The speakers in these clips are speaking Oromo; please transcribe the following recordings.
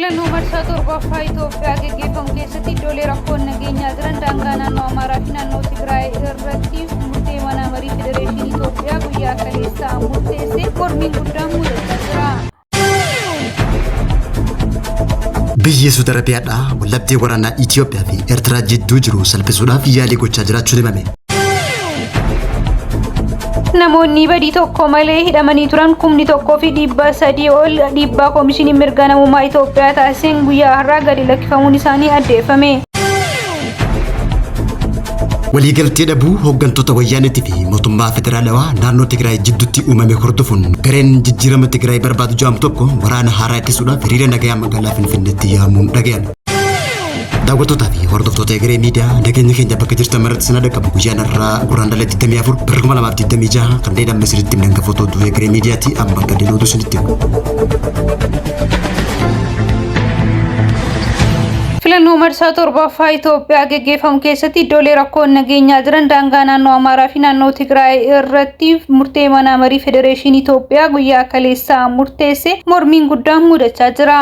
Filannoo marsaa torbaffaa Itoophiyaa gaggeeffamu keessatti iddoolee rakkoon nageenyaa jiran daangaa naannoo Amaaraa fi naannoo Tigraay irratti murtee mana marii Federeeshinii Itoophiyaa guyyaa kaleessaa murteesse mormiin guddaan mul'achaa jira. Biyyi Saudi Arabiyaadhaa wallabdee waraanaa Itoophiyaa fi Eertiraa jidduu jiru salphisuudhaaf yaalii gochaa jiraachuun himame. Namoonni badii tokko malee hidhamanii turan 1,300 ol dhiibbaa Komishinii Mirga Namummaa Itoophiyaa taasiseen guyyaa har'aa gadi lakkifamuun isaanii addeeffame. Waliigaltee dhabuu hooggantoota wayyaaneetii fi mootummaa federaalawaa naannoo Tigraay jidduutti uumame hordofuun gareen jijjiirama Tigraay barbaadu jedhamu tokko waraana haaraa ittisuudhaaf hiriira nagaa magaalaa Finfinneetti yaamuun dhaga'ame. Daawwattoota fi hordoftoota egeree miidiyaa nageenya keenya bakka jirtan maratti sana dhaqqabu guyyaan irraa guraandhala 24 birra 2026 kan dheedhamne sirriitti minanga footootu egeree miidiyaatti amma gadeen oduu sinitti. Filannoo marsaa torbaffaa Itoophiyaa gaggeeffamu keessatti iddoolee rakkoon nageenyaa jiran daangaa naannoo Amaaraa fi naannoo Tigraay irratti murtee mana marii Federeeshinii Itoophiyaa guyyaa kaleessaa murteesse mormiin guddaan mudachaa jira.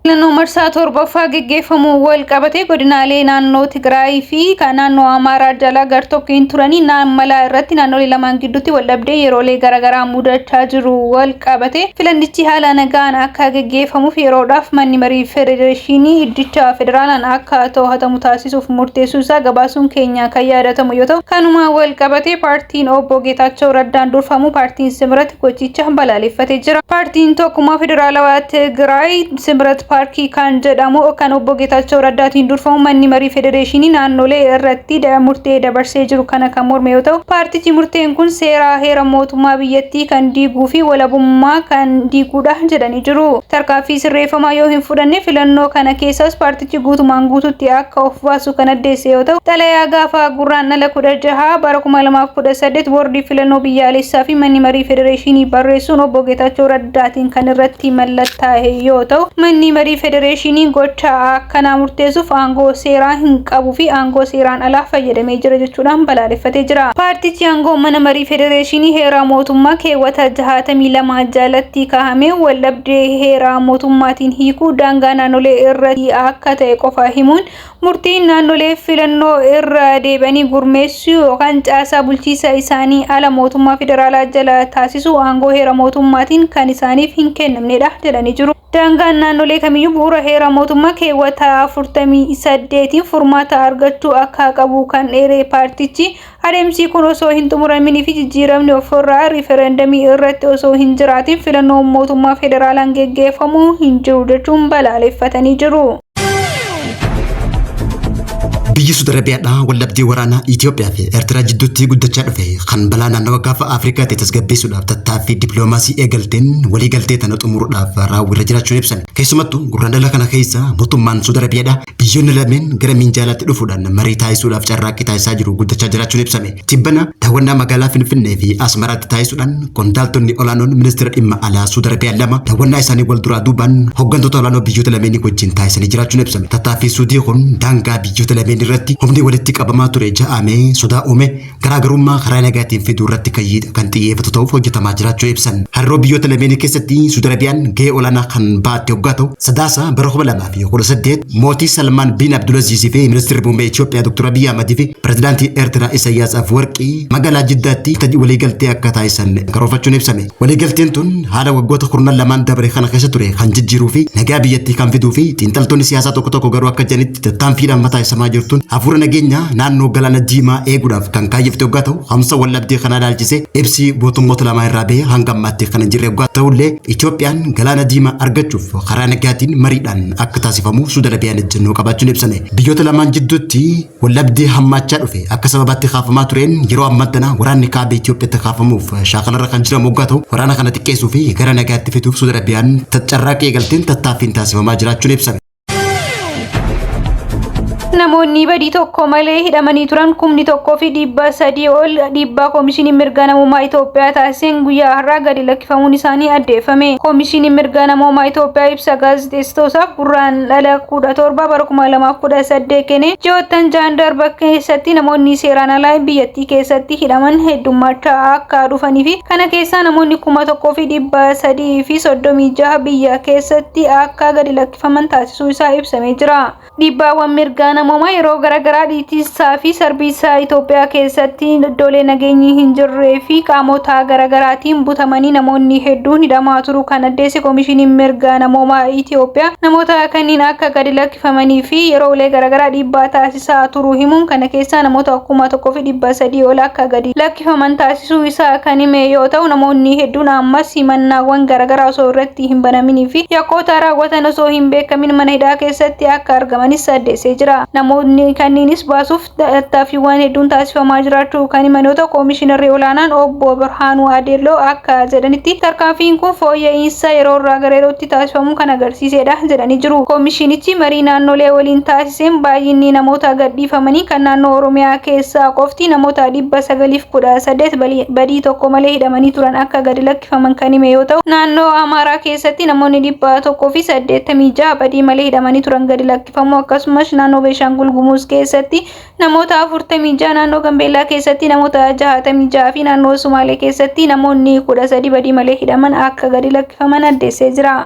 Filannoo marsaa torbaffaa gaggeeffamu wal qabatee godinaalee naannoo Tigraay fi naannoo Amaaraa jala gartokkiin turanii naannoo irratti naannolee lamaan gidduutti wal dhabdee yeroolee garaagaraa mudachaa jiru wal qabatee filannichi haala nagaan akka gaggeeffamuuf yeroodhaaf manni marii Federeeshinii iddicha federaalaan akka to'atamu taasisuuf murteessuu isaa gabaasuun keenya kan yaadatamu yoo ta'u kanuma wal qabatee paartiin obbo Geetaachoo Raddaan durfamu paartiin Simrat gochicha balaaleffatee jira. Paartiin tokkummaa federaalawaa Tigraay Simrat paarkii kan jedhamu kan obbo Geetaachoo Raddaatiin durfamu manni marii Federeeshinii naannolee irratti murtee dabarsee jiru kana kan morme yoo ta'u paartichi murteen kun seeraa heera mootummaa biyyattii kan diiguu fi walabummaa kan diiguudha jedhanii jiru. Tarkaanfii sirreeffamaa yoo hin fudhanne filannoo kana keessas paartichi guutumaan guututti akka of baasu kan addeesse yoo ta'u xalayaa gaafa guraandhala 16 bara 2018 boordii filannoo biyyaalessaa fi manni marii Federeeshinii barreessuun obbo Geetaachoo Raddaatiin kan irratti mallattaa'e yoo ta'u manni marii Federeeshinii gocha akkanaa murteessuuf aangoo seeraa hin qabuu fi aangoo seeraan alaa fayyadamee jira jechuudhaan balaaleffatee jira. Paartichi aangoo mana marii Federeeshinii heera mootummaa keewwata 62 jalatti kaa'amee waldhabdee heera mootummaatiin hiikuu daangaa naannolee irratti akka ta'e qofa himuun murtiin naannolee filannoo irra deebanii gurmeessuu yookaan caasaa bulchiisa isaanii ala mootummaa federaalaa jala taasisuu aangoo heera mootummaatiin kan isaaniif hin kennamnedha jedhanii jiru. Daangaan naannolee kamiyyuu bu'uura heera mootummaa keewwata 48 furmaata argachuu akka qabu kan dheere paartichi adeemsi kun osoo hin xumuramin fi jijjiiramni ofirraa riifereendamii irratti osoo hin jiraatin filannoo mootummaa federaalaan gaggeeffamuu hin jiru jechuun balaaleffatanii jiru. Biyyi Saudi Arabiyaadhaa wallabdee waraanaa Itoophiyaa fi Eertiraa jidduutti guddachaa dhufe kan balaa naannoo gaafa Afrikaatti tasgabbeessuudhaaf tattaaffii dippiloomaasii eegalteen waliigaltee tana xumuruudhaaf raawwirra jiraachuun ibsame. Keessumattuu guraandhala kana keessa mootummaan Saudi Arabiyaadhaa biyyoonni lameen gara minjaalaatti dhufuudhaan marii taasisuudhaaf carraaqqii taasisaa jiru guddachaa jiraachuun ibsame. Tibbana daawwannaa magaalaa Finfinnee fi Asmaraatti taasisuudhaan qondaaltonni olaanoon ministeera dhimma alaa Saudi Arabiyaa lama daawwannaa isaanii wal duraa duubaan hooggantoota olaanoo biyyoota lameenii wajjin taasisanii jiraachuun ibsame. Tattaaffii Suudii kun daangaa biyyoota lameenii irratti humni walitti qabamaa ture ja'amee sodaa uume garaagarummaa karaa nagaatiin fiduu irratti kan xiyyeeffatu ta'uuf hojjetamaa jiraachuu ibsan. Hariiroo biyyoota lameenii keessatti Saudi Arabiyaan gahee olaanaa kan baatte hoggaa ta'u sadaasa bara 2018 mootii Salmaan bin Abdulaziz fi ministeerri muummee Itoophiyaa Dr. Abiy Ahmed fi pirezidaantii Eertiraa Isaayyaas Afwerqii magaalaa Jiddaatti waliigaltee akka taasisan karoorfachuun ibsame. Waliigalteen tun haala waggoota 12 dabre kana keessa ture kan jijjiiruu fi nagaa biyyattii kan fiduu fi xiinxaltoonni siyaasaa tokko garuu akka jedhanitti tattaanfiidhaan mataa'isamaa jirtuun hafuura nageenya naannoo galaana diimaa eeguudhaaf kan kaayyefte hoggaa ta'u hamsa wallabdee kana ilaalchisee ibsi mootummoota lamaa irraa bahee hanga ammaatti kan hin jirre hoggaa ta'ullee Itoophiyaan galaana diimaa argachuuf karaa nagaatiin mariidhaan akka taasifamu Saudi Arabiyaan ejjennoo qabaachuun ibsame. Biyyoota lamaan jidduutti wallabdee hammaachaa dhufe akka sababaatti kaafamaa tureen yeroo ammattana waraanni kaabee Itoophiyaatti kaafamuuf shaakalarra kan jiran hoggaa ta'u waraana kana xiqqeessuu fi gara nagaatti fiduuf Saudi Arabiyaan carraaqqii eegalteen tattaaffiin taasifamaa jiraachuun ibsame. namoonni badii tokko malee hidhamanii turan 1,300 ol dhiibbaa Koomishinii Mirga Namummaa Itoophiyaa taasiseen guyyaa har'aa gadi lakkifamuun isaanii addeeffame. Koomishinii Mirga Namummaa Itoophiyaa ibsa gaazexeessitootaaf guraandhala 17 bara 2018 kenne ji'oottan ja'an darban keessatti namoonni seeraan alaa biyyattii keessatti hidhaman heddummachaa akka dhufanii fi kana keessaa namoonni 1,336 biyya keessatti akka gadi lakkifaman taasisuu isaa ibsamee jira. Dhiibbaawwan mirga namummaa yeroo garaagaraa dhiittisaa fi sarbiinsa Itoophiyaa keessatti iddoolee nageenyi hin jirree fi qaamota garaagaraatiin butamanii namoonni hedduun hidhamaa turu kan addeesse Koomishiniin Mirga Namummaa Itoophiyaa namoota kanneen akka gadi lakkifamanii fi yeroolee garaagaraa dhiibbaa taasisaa turu himuun kana keessaa namoota 1,300 ol akka gadi lakkifaman taasisuu isaa kan hime yoo ta'u namoonni hedduun ammas himannaawwan garaagaraa osoo irratti hin banaminii fi yakkoota raawwatan osoo hin beekamin mana hidhaa keessatti akka argamanis addeessee jira. Namoonni kanneenis baasuuf tattaaffiiwwan hedduun taasifamaa jiraachuu kan himan yoo ta'u Koomishinarri Olaanaan Obbo Birhaanuu Adeelloo akka jedhanitti tarkaanfiin kun fooyya'insa yeroo irraa gara yerootti taasifamu kan agarsiisedha jedhanii jiru. Koomishinichi marii naannolee waliin taasiseen baay'inni namoota gadhiifamanii kan naannoo Oromiyaa keessaa qofti namoota 918 badii tokko malee hidhamanii turan akka gadi lakkifaman kan hime yoo ta'u naannoo Amaaraa keessatti namoonni 186 badii malee hidhamanii turan gadi lakkifamu akkasumas naannoo Beeshaangul Gumuz keessatti namoota 46 naannoo Gambeellaa keessatti namoota 66 fi naannoo Sumaalee keessatti namoonni 13 badii malee hidhaman akka gadi lakkifaman addeessee jira.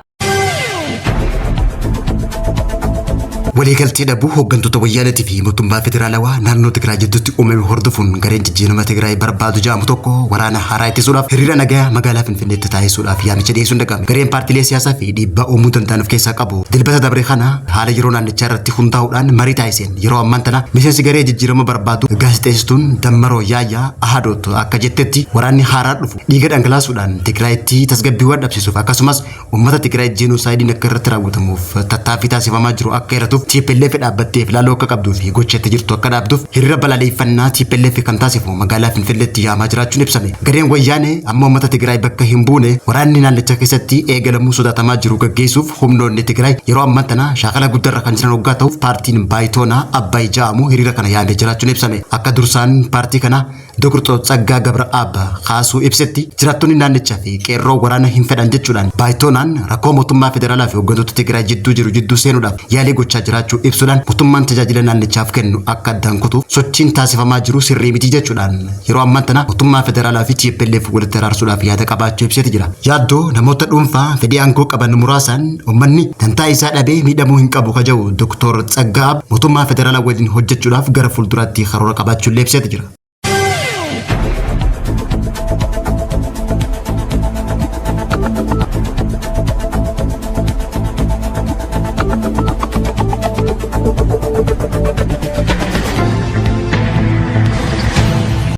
waliigaltee dhabuu hooggantoota wayyaanee fi mootummaa federaalawaa naannoo Tigraay jidduutti uumame hordofuun gareen jijjiirama Tigraay barbaadu jedhamu tokko waraana haaraa ittisuudhaaf hiriira nagaa magaalaa Finfinneetti taasisuudhaaf yaamicha dhiyeessuun dhaqame. Gareen paartiilee siyaasaa fi dhiibbaa uumuu danda'an of keessaa qabu. Dilbata dabree kana haala yeroo naannichaa irratti hundaa'uudhaan marii taasiseen yeroo ammaan tana miseensi garee jijjiirama barbaadu gaazexeessituun Dammaroo Yaayyaa Ahadootu akka jettetti waraanni haaraa dhufu dhiiga dhangalaasuudhaan Tigraayitti tasgabbiiwwan dhabsiisuuf akkasumas uummata Tigraay jeenosaayidiin akka irratti raawwatamuuf tattaaffii taasifamaa jiru akka irratuuf TPLF dhaabbattee filaaloo akka qabduu fi gochatti jirtu akka dhaabduuf hiriira balaaleffannaa TPLF kan taasifamu magaalaa Finfinneetti yaamaa jiraachuun ibsame. Gareen wayyaanee amma uummata Tigraay bakka hin buune waraanni naannicha keessatti eegalamuu sodaatamaa jiru gaggeessuuf humnoonni Tigraay yeroo ammaa tana shaakala guddaarra kan jiran waggaa ta'uuf paartiin Baayitoonaa Abbaay jedhamu hiriira kana yaamee jiraachuun ibsame. Akka dursaan paartii kana Dr. Tsaggaa Gabra'aab kaasuu ibsetti jiraattonni naannichaa fi qeerroo waraana hin fedhan jechuudhaan Baayitoonaan rakkoo mootummaa federaalaa fi hooggantoota Tigraay jidduu jiru jidduu seenuudhaaf yaalii gochaa jiraachuu ibsuudhaan mootummaan tajaajila naannichaaf kennu akka addaan kutuuf sochiin taasifamaa jiru sirrii miti jechuudhaan yeroo ammaa tana mootummaa federaalaa fi TPLF walitti araarsuudhaaf yaada qabaachuu ibseeti jira. Yaaddoo namoota dhuunfaa fedhii aangoo qaban muraasaan uummanni dantaa isaa dhabee miidhamuu hin qabu kaja'u Dr. Tsaggaab mootummaa federaalaa waliin hojjechuudhaaf gara fuulduraatti karoora qabaachuu ibseeti jira.